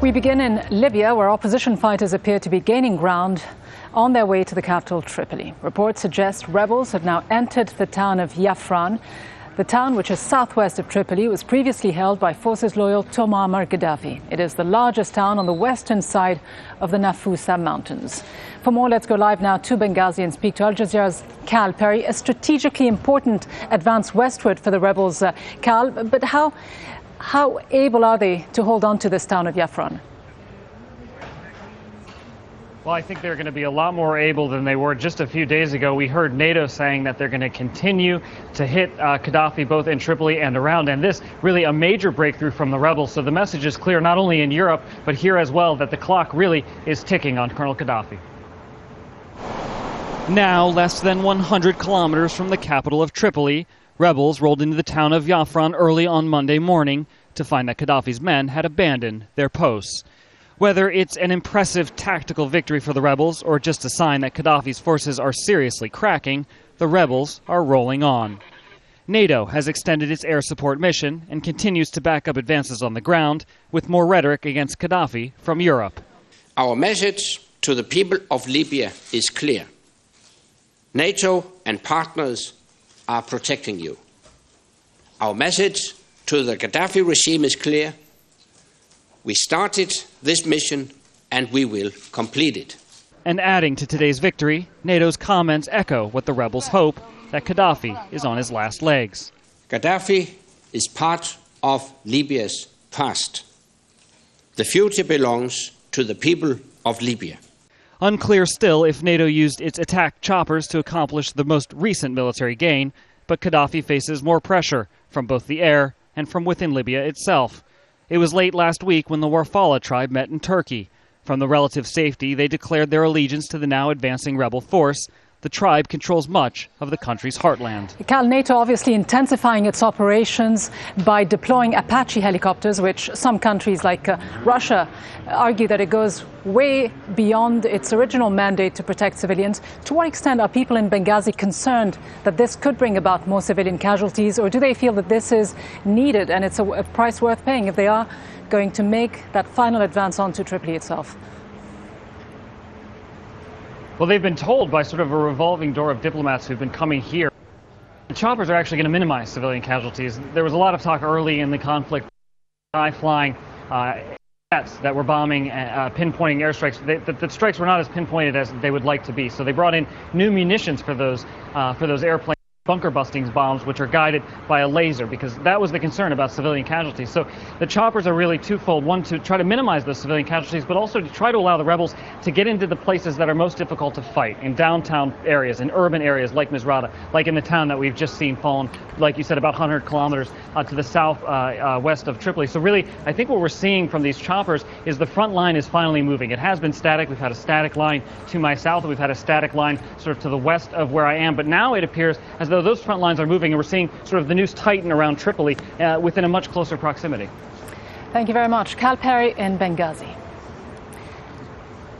We begin in Libya, where opposition fighters appear to be gaining ground on their way to the capital, Tripoli. Reports suggest rebels have now entered the town of Yafran. The town, which is southwest of Tripoli, was previously held by forces loyal to Muammar Gaddafi. It is the largest town on the western side of the Nafusa Mountains. For more, let's go live now to Benghazi and speak to Al Jazeera's Cal Perry. A strategically important advance westward for the rebels, Cal, but how able are they to hold on to this town of Yafran? Well, I think they're going to be a lot more able than they were just a few days ago. We heard NATO saying that they're going to continue to hit Gaddafi both in Tripoli and around, and this really a major breakthrough from the rebels. So the message is clear, not only in Europe, but here as well, that the clock really is ticking on Colonel Gaddafi. Now, less than 100 kilometers from the capital of Tripoli, rebels rolled into the town of Yafran early on Monday morning to find that Gaddafi's men had abandoned their posts. Whether it's an impressive tactical victory for the rebels or just a sign that Gaddafi's forces are seriously cracking, the rebels are rolling on. NATO has extended its air support mission and continues to back up advances on the ground with more rhetoric against Gaddafi from Europe. Our message to the people of Libya is clear. NATO and partners are protecting you. Our message to the Gaddafi regime is clear. We started this mission and we will complete it. And adding to today's victory, NATO's comments echo what the rebels hope, that Gaddafi is on his last legs. Gaddafi is part of Libya's past. The future belongs to the people of Libya. Unclear still if NATO used its attack choppers to accomplish the most recent military gain, but Gaddafi faces more pressure from both the air and from within Libya itself. It was late last week when the Warfala tribe met in Turkey. From the relative safety, they declared their allegiance to the now advancing rebel force. The tribe controls much of the country's heartland. Cal, NATO obviously intensifying its operations by deploying Apache helicopters, which some countries like Russia argue that it goes way beyond its original mandate to protect civilians. To what extent are people in Benghazi concerned that this could bring about more civilian casualties, or do they feel that this is needed and it's a price worth paying if they are going to make that final advance onto Tripoli itself? Well, they've been told by sort of a revolving door of diplomats who've been coming here. The choppers are actually going to minimize civilian casualties. There was a lot of talk early in the conflict, high-flying jets that were bombing, pinpointing airstrikes. The strikes were not as pinpointed as they would like to be. So they brought in new munitions for those airplanes. Bunker-busting bombs, which are guided by a laser, because that was the concern about civilian casualties. So the choppers are really twofold. One, to try to minimize those civilian casualties, but also to try to allow the rebels to get into the places that are most difficult to fight, in downtown areas, in urban areas like Misrata, like in the town that we've just seen fallen, like you said, about 100 kilometers to the south west of Tripoli. So really, I think what we're seeing from these choppers is the front line is finally moving. It has been static. We've had a static line to my south. We've had a static line sort of to the west of where I am. But now it appears as though those front lines are moving, and we're seeing sort of the noose tighten around Tripoli within a much closer proximity. Thank you very much. Cal Perry in Benghazi.